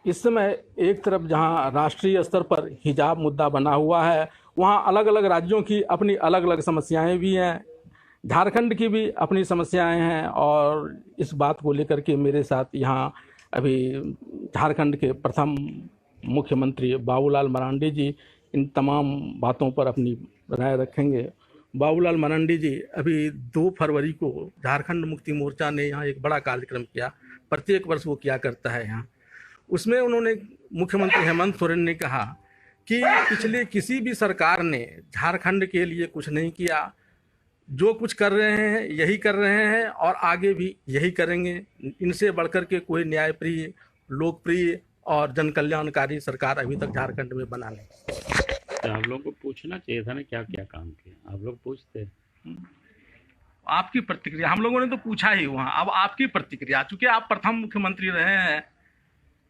इस समय एक तरफ जहां राष्ट्रीय स्तर पर हिजाब मुद्दा बना हुआ है, वहां अलग अलग राज्यों की अपनी अलग अलग समस्याएं भी हैं, झारखंड की भी अपनी समस्याएं हैं। और इस बात को लेकर के मेरे साथ यहाँ अभी झारखंड के प्रथम मुख्यमंत्री बाबूलाल मरांडी जी इन तमाम बातों पर अपनी राय रखेंगे। बाबूलाल मरांडी जी, अभी 2 फरवरी को झारखंड मुक्ति मोर्चा ने यहाँ एक बड़ा कार्यक्रम किया, प्रत्येक वर्ष वो किया करता है यहाँ। उसमें उन्होंने, मुख्यमंत्री हेमंत सोरेन ने कहा कि पिछले किसी भी सरकार ने झारखंड के लिए कुछ नहीं किया, जो कुछ कर रहे हैं यही कर रहे हैं और आगे भी यही करेंगे। इनसे बढ़कर के कोई न्यायप्रिय, लोकप्रिय और जन कल्याणकारी सरकार अभी तक झारखंड में बना नहीं। तो आप लोग को पूछना चाहिए था ना, क्या क्या काम किया। आप लोग पूछते। आपकी प्रतिक्रिया, हम लोगों ने तो पूछा ही वहाँ, अब आपकी प्रतिक्रिया, चूंकि आप प्रथम मुख्यमंत्री रहे हैं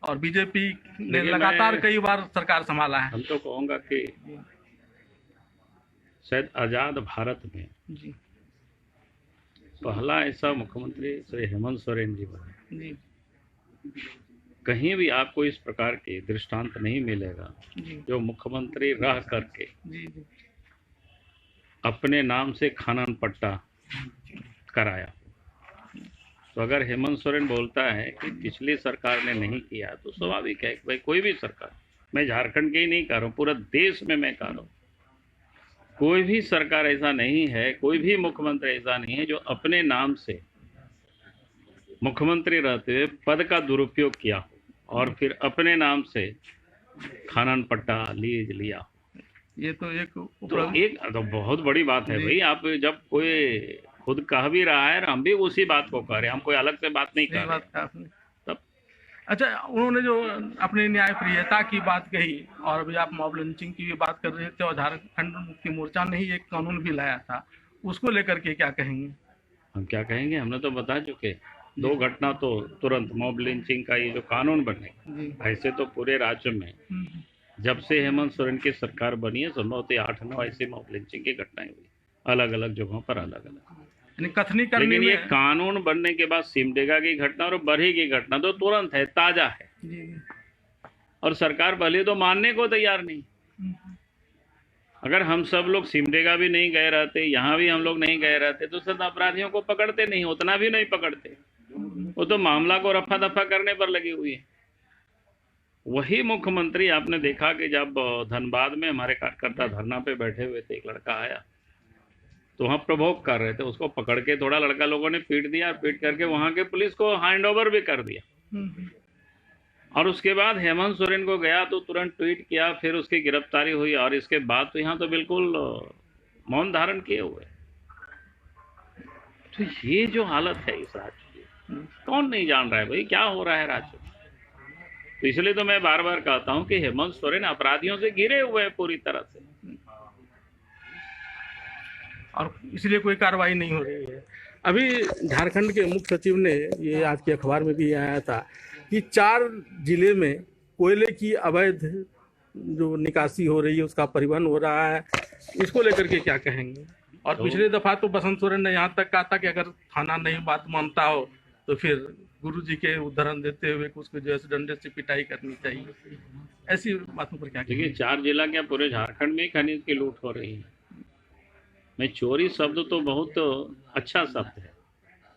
और बीजेपी ने लगातार कई बार सरकार संभाला है। हम तो कहूँगा कि शायद आजाद भारत में जी पहला ऐसा मुख्यमंत्री श्री हेमंत सोरेन जी बने। जी कहीं भी आपको इस प्रकार के दृष्टांत नहीं मिलेगा जी जो मुख्यमंत्री रह करके जी जी अपने नाम से खनन पट्टा कराया। तो अगर हेमंत सोरेन बोलता है कि पिछली सरकार ने नहीं किया, तो स्वाभाविक है कि भाई कोई भी सरकार, मैं झारखंड के ही नहीं कह रहा हूँ, पूरा देश में मैं कह रहा हूँ, कोई भी सरकार ऐसा नहीं है, कोई भी मुख्यमंत्री ऐसा नहीं है जो अपने नाम से मुख्यमंत्री रहते हुए पद का दुरुपयोग किया हो और फिर अपने नाम से खनन पट्टा लीज लिया। ये तो एक तो बहुत बड़ी बात है भाई। आप जब कोई खुद कह भी रहा है, हम भी उसी बात को कह रहे हैं, हम कोई अलग से बात नहीं कर रहे। तब अच्छा, उन्होंने जो अपनी न्यायप्रियता की बात कही और अभी आप मॉब लिंचिंग की भी बात कर रहे थे, और झारखंड मुक्ति मोर्चा ने ही एक कानून भी लाया था, उसको लेकर के क्या कहेंगे? हम क्या कहेंगे, हमने तो बता चुके। 2 घटना तो तुरंत मॉब लिंचिंग का ये जो कानून बने, ऐसे तो पूरे राज्य में जब से हेमंत सोरेन की सरकार बनी है संभवतः 8-9 ऐसी मॉब लिंचिंग की घटनाएं हुई, अलग अलग जगहों पर अलग अलग। कथनी करने लेकिन ये कानून बनने के बाद सिमडेगा की घटना और बरही की घटना तो तुरंत है, ताजा है, और सरकार भले तो मानने को तैयार नहीं। अगर हम सब लोग सिमडेगा भी नहीं गए रहते, यहाँ भी हम लोग नहीं गए रहते, तो सब अपराधियों को पकड़ते नहीं, उतना भी नहीं पकड़ते। वो तो मामला को रफा दफा करने पर लगी हुई है। वही मुख्यमंत्री आपने देखा कि जब धनबाद में हमारे कार्यकर्ता धरना पे बैठे हुए थे, एक लड़का आया तो वहाँ प्रवोक कर रहे थे, उसको पकड़ के थोड़ा लड़का लोगों ने पीट दिया, पीट करके वहाँ के पुलिस को हैंड ओवर भी कर दिया। और उसके बाद हेमंत सोरेन को गया तो तुरंत ट्वीट किया, फिर उसकी गिरफ्तारी हुई, और इसके बाद तो यहाँ तो बिल्कुल मौन धारण किए हुए। तो ये जो हालत है इस राज्य की, कौन नहीं जान रहा है भाई क्या हो रहा है राज्य में। तो इसलिए तो मैं बार बार कहता हूँ कि हेमंत सोरेन अपराधियों से घिरे हुए हैं पूरी तरह से, और इसलिए कोई कार्रवाई नहीं हो रही है। अभी झारखंड के मुख्य सचिव ने, ये आज के अखबार में भी आया था, कि 4 जिले में कोयले की अवैध जो निकासी हो रही है, उसका परिवहन हो रहा है, इसको लेकर के क्या कहेंगे? और पिछले दफा तो बसंत सोरेन ने यहाँ तक कहा था कि अगर थाना नहीं बात मानता हो तो फिर गुरुजी के उदाहरण देते हुए उसको जो है डंडे से पिटाई करनी चाहिए। ऐसी बातों पर क्या कहेंगे? देखिए, 4 जिला क्या, पूरे झारखंड में ही खनिज की लूट हो रही है। मैं चोरी शब्द तो बहुत अच्छा शब्द है।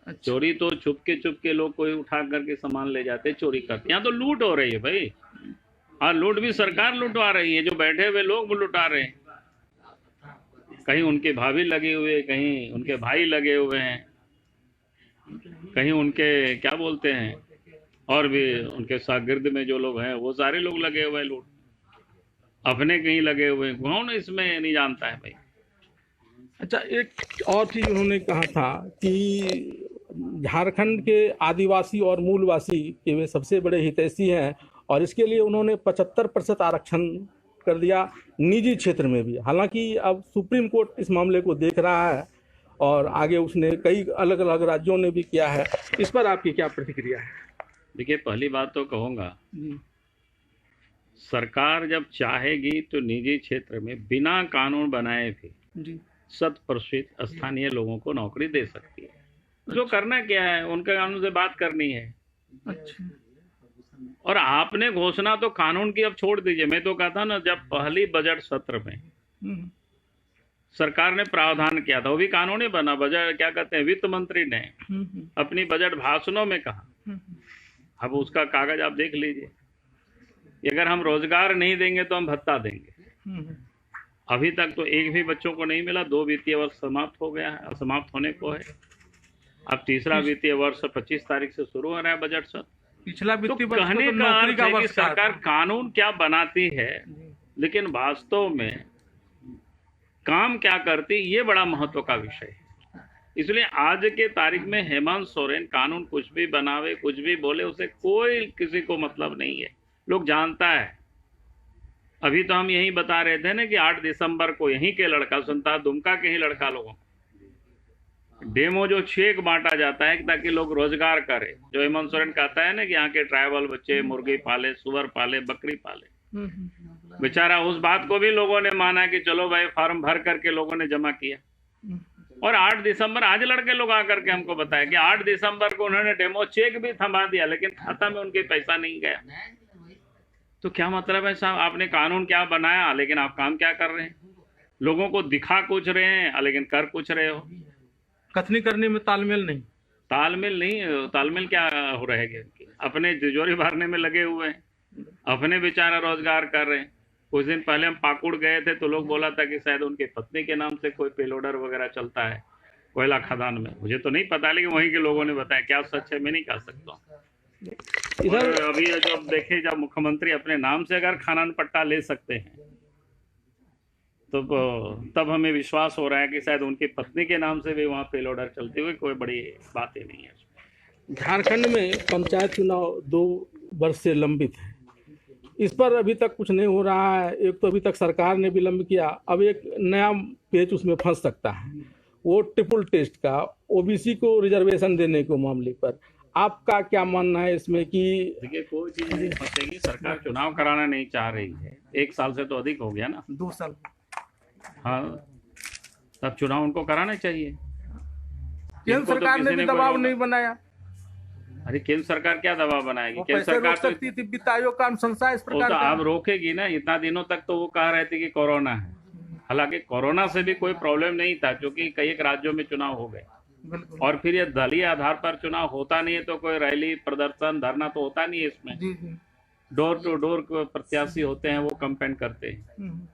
अच्छा। चोरी तो छुप के लोग कोई उठा करके सामान ले जाते, चोरी करते। यहाँ तो लूट हो रही है भाई, और लूट भी सरकार लुटवा रही है, जो बैठे हुए लोग लुटा रहे हैं। कहीं उनके भाभी लगे हुए, कहीं उनके भाई लगे हुए हैं, कहीं उनके क्या बोलते हैं, और भी उनके शागिर्द में जो लोग हैं वो सारे लोग लगे हुए हैं लूट, अपने कहीं लगे हुए हैं। कौन इसमें नहीं जानता है भाई। अच्छा, एक और चीज उन्होंने कहा था कि झारखंड के आदिवासी और मूलवासी के वे सबसे बड़े हितैषी हैं, और इसके लिए उन्होंने 75% आरक्षण कर दिया निजी क्षेत्र में भी। हालांकि अब सुप्रीम कोर्ट इस मामले को देख रहा है और आगे उसने कई अलग अलग राज्यों ने भी किया है। इस पर आपकी क्या प्रतिक्रिया है? देखिए, पहली बात तो कहूँगा, सरकार जब चाहेगी तो निजी क्षेत्र में बिना कानून बनाए भी 100% स्थानीय लोगों को नौकरी दे सकती है। जो करना क्या है, उनके कानून से बात करनी है। अच्छा। और आपने घोषणा तो कानून की अब छोड़ दीजिए। मैं तो कहता ना, जब पहली बजट सत्र में सरकार ने प्रावधान किया था, वो भी कानूनी बना। बजट क्या कहते हैं, वित्त मंत्री ने अपनी बजट भाषणों में कहा। अब उसका कागज आप देख लीजिए कि अगर हम रोजगार नहीं देंगे तो हम भत्ता देंगे। अभी तक तो एक भी बच्चों को नहीं मिला। 2 वित्तीय वर्ष समाप्त हो गया है, समाप्त होने को है। अब तीसरा वित्तीय वर्ष 25 तारीख से शुरू हो रहा है बजट सत्र। पिछला तो वित्तीय वर्ष कहने तो का नौकरी अर्थ का है कि वर्ष था। सरकार कानून क्या बनाती है, लेकिन वास्तव में काम क्या करती, ये बड़ा महत्व का विषय है। इसलिए आज के तारीख में हेमंत सोरेन कानून कुछ भी बनावे, कुछ भी बोले, उसे कोई किसी को मतलब नहीं है। लोग जानता है। अभी तो हम यही बता रहे थे ना कि 8 दिसंबर को यहीं के लड़का, सुनता दुमका के ही लड़का लोगों डेमो जो चेक बांटा जाता है ताकि लोग रोजगार करें। जो हेमंत सोरेन कहता है ना कि यहाँ के ट्राइबल बच्चे मुर्गी पाले, सुअर पाले, बकरी पाले। बेचारा उस बात को भी लोगों ने माना कि चलो भाई, फॉर्म भर करके लोगों ने जमा किया। और 8 दिसंबर, आज लड़के लोग आकर के हमको बताया कि 8 दिसंबर को उन्होंने डेमो चेक भी थमा दिया, लेकिन खाता में उनके पैसा नहीं गया। तो क्या मतलब है साहब, आपने कानून क्या बनाया, लेकिन आप काम क्या कर रहे हैं? लोगों को दिखा कुछ रहे हैं, लेकिन कर कुछ रहे हो। कथनी करने में तालमेल नहीं। तालमेल क्या हो रहेगा? अपने तिजोरी भरने में लगे हुए हैं, अपने बेचारा रोजगार कर रहे हैं। कुछ दिन पहले हम पाकुड़ गए थे तो लोग बोला था कि शायद उनके पत्नी के नाम से कोई पेलोडर वगैरह चलता है कोयला खदान में। मुझे तो नहीं पता, लेकिन वहीं के लोगों ने बताया। क्या सच है मैं नहीं कह सकता। इधर अभी जब देखे, जब मुख्यमंत्री अपने नाम से अगर खनन पट्टा ले सकते हैं तो तब हमें विश्वास हो रहा है कि शायद उनकी पत्नी के नाम से भी वहाँ पेलोडर चलती हुई कोई बड़ी बात ही नहीं है। झारखंड में पंचायत चुनाव 2 वर्ष से लंबित है। इस पर अभी तक कुछ नहीं हो रहा है। एक तो अभी तक सरकार ने विलंब किया, अब एक नया पेच उसमें फंस सकता है, वो ट्रिपल टेस्ट का, ओबीसी को रिजर्वेशन देने के मामले पर। आपका क्या मानना है इसमें? कि देखिए, कोई चीज नहीं फंसेगी। सरकार चुनाव कराना नहीं चाह रही है। 1 साल से तो अधिक हो गया ना, 2 साल। हाँ, तब चुनाव उनको कराने चाहिए। केंद्र सरकार ने भी दबाव नहीं बनाया। अरे केंद्र सरकार क्या दबाव बनाएगी? केंद्र पैसे सरकार रोक सकती थी, वित्त आयोग का अनुशंसा इस प्रकार तो का। आप रोकेगी ना। इतना दिनों तक तो वो कह रहे थे कि कोरोना है, हालांकि कोरोना से भी कोई प्रॉब्लम नहीं था, क्योंकि कई एक राज्यों में चुनाव हो गए। और फिर ये दलीय आधार पर चुनाव होता नहीं है तो कोई रैली, प्रदर्शन, धरना तो होता नहीं है इसमें। डोर टू डोर प्रत्याशी होते हैं, वो कैंपेन करते हैं।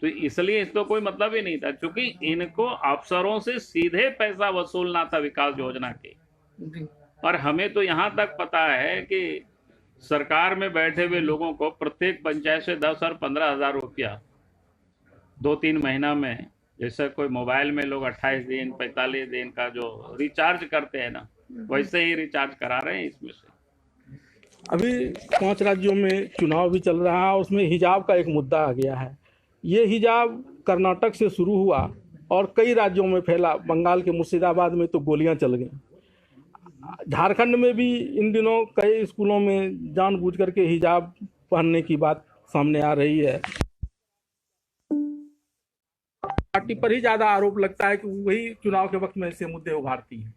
तो इसलिए इसको कोई मतलब ही नहीं था, क्योंकि इनको अफसरों से सीधे पैसा वसूलना था विकास योजना के। और हमें तो यहाँ तक पता है कि सरकार में बैठे हुए लोगों को प्रत्येक पंचायत से 10 और 15 हजार रुपया 2-3 महीना में, जैसे कोई मोबाइल में लोग 28 दिन 45 दिन का जो रिचार्ज करते हैं ना, वैसे ही रिचार्ज करा रहे हैं इसमें से। अभी 5 राज्यों में चुनाव भी चल रहा है, उसमें हिजाब का एक मुद्दा आ गया है। ये हिजाब कर्नाटक से शुरू हुआ और कई राज्यों में फैला। बंगाल के मुर्शिदाबाद में तो गोलियां चल गई। झारखंड में भी इन दिनों कई स्कूलों में जानबूझ करके हिजाब पहनने की बात सामने आ रही है। पार्टी पर ही ज्यादा आरोप लगता है कि वही चुनाव के वक्त में ऐसे मुद्दे उभारती है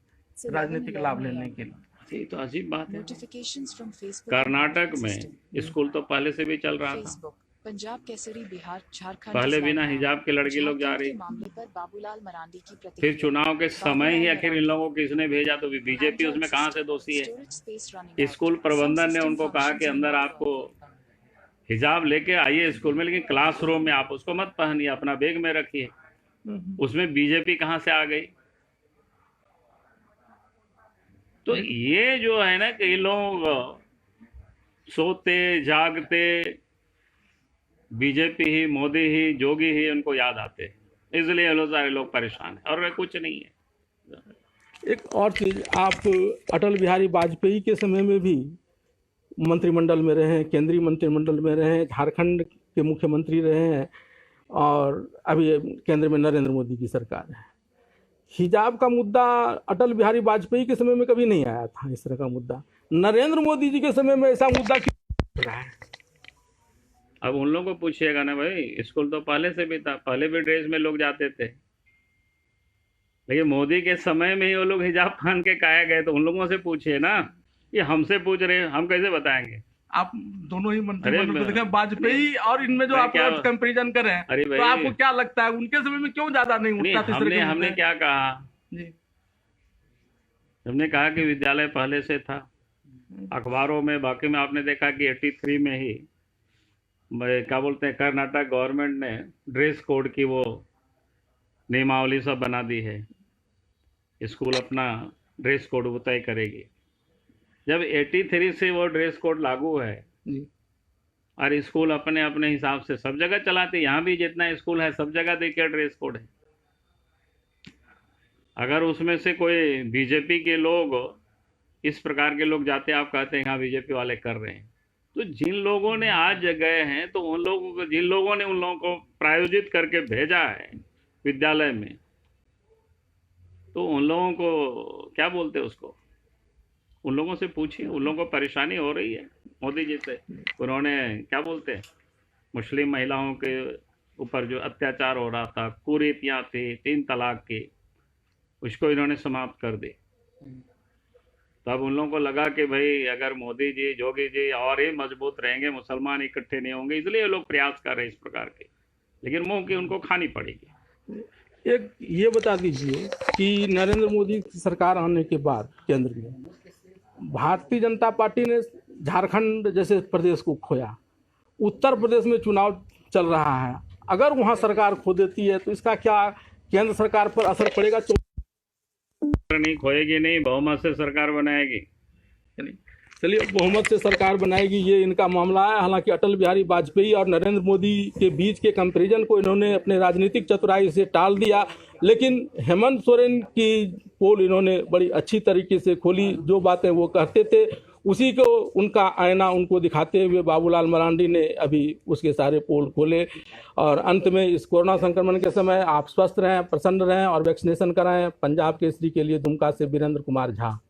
राजनीतिक लाभ लेने के लिए। ये तो अजीब बात है। कर्नाटक में स्कूल तो पहले से भी चल रहा था। पंजाब, केसरी, बिहार, झारखंड पहले बिना हिजाब के लड़की लोग जा रही। मामले पर बाबूलाल मरांडी की फिर चुनाव के समय ही आखिर इन लोगों को किसने भेजा? तो बीजेपी उसमें कहाँ से दोषी है? स्कूल प्रबंधन ने उनको कहा कि अंदर आपको हिजाब लेके आइए स्कूल में, लेकिन क्लासरूम में आप उसको मत पहनिए, अपना बैग में रखिए। उसमें बीजेपी कहाँ से आ गई? तो ये जो है ना कि लोग सोते जागते बीजेपी ही, मोदी ही, जोगी ही उनको याद आते हैं, इसलिए लोग सारे लोग परेशान हैं, और कुछ नहीं है। एक और चीज, आप अटल बिहारी वाजपेयी के समय में भी मंत्रिमंडल में रहे हैं, केंद्रीय मंत्रिमंडल में रहे हैं, झारखंड के मुख्यमंत्री रहे हैं, और अभी केंद्र में नरेंद्र मोदी की सरकार है। हिजाब का मुद्दा अटल बिहारी वाजपेयी के समय में कभी नहीं आया था, इस तरह का मुद्दा। नरेंद्र मोदी जी के समय में ऐसा मुद्दा क्यों रहा है? अब उन लोगों को पूछिएगा ना भाई, स्कूल तो पहले से भी था, पहले भी ड्रेस में लोग जाते थे, लेकिन मोदी के समय में ही वो लोग हिजाब पहन के काहे गए? तो उन लोगों से पूछिए ना, ये हमसे पूछ रहे हैं, हम कैसे बताएंगे? आप दोनों ही अरे मंत्रिमंडल को मैं- देखें, वाजपेयी और इनमें जो मैं आप क्या- कंपेरिजन करें, अरे तो भाई- आपको क्या लगता है उनके समय में क्यों ज्यादा नहीं नहीं, उठता था इस तरह के हमने मुद्दे? क्या कहा? जी हमने कहा कि विद्यालय पहले से था, अखबारों में बाकी में आपने देखा कि 83 में ही क्या बोलते हैं, कर्नाटक गवर्नमेंट ने ड्रेस कोड की वो नियमावली सब बना दी है, स्कूल अपना ड्रेस कोड वो तय करेगी। जब 83 से वो ड्रेस कोड लागू है जी और स्कूल अपने अपने हिसाब से सब जगह चलाते, यहाँ भी जितना स्कूल है सब जगह देखिए ड्रेस कोड है। अगर उसमें से कोई बीजेपी के लोग, इस प्रकार के लोग जाते, आप कहते हैं हाँ बीजेपी वाले कर रहे हैं, तो जिन लोगों ने आज गए हैं, तो उन लोगों को, जिन लोगों ने उन लोगों को प्रायोजित करके भेजा है विद्यालय में, तो उन लोगों को क्या बोलते हैं उसको, उन लोगों से पूछिए, उन लोगों को परेशानी हो रही है मोदी जी से। उन्होंने क्या बोलते हैं, मुस्लिम महिलाओं के ऊपर जो अत्याचार हो रहा था, कुरीतियाँ थी 3 तलाक की, उसको इन्होंने समाप्त कर दी। तब उन लोगों को लगा कि भाई अगर मोदी जी, योगी जी और ही मजबूत रहेंगे, मुसलमान इकट्ठे नहीं होंगे, इसलिए लोग प्रयास कर रहे हैं इस प्रकार के, लेकिन मुंह की उनको खानी पड़ेगी। एक ये बता दीजिए कि नरेंद्र मोदी की सरकार आने के बाद केंद्र में भारतीय जनता पार्टी ने झारखंड जैसे प्रदेश को खोया, उत्तर प्रदेश में चुनाव चल रहा है, अगर वहाँ सरकार खो देती है तो इसका क्या केंद्र सरकार पर असर पड़ेगा? नहीं खोएगी, नहीं, बहुमत से सरकार बनाएगी। चलिए, बहुमत से सरकार बनाएगी, ये इनका मामला है। हालांकि अटल बिहारी वाजपेयी और नरेंद्र मोदी के बीच के कंपैरिजन को इन्होंने अपने राजनीतिक चतुराई से टाल दिया, लेकिन हेमंत सोरेन की पोल इन्होंने बड़ी अच्छी तरीके से खोली। जो बातें वो कहते थे उसी को उनका आईना उनको दिखाते हुए बाबूलाल मरांडी ने अभी उसके सारे पोल खोले। और अंत में इस कोरोना संक्रमण के समय आप स्वस्थ रहें, प्रसन्न रहें और वैक्सीनेशन कराएं। पंजाब केसरी के लिए दुमका से वीरेंद्र कुमार झा।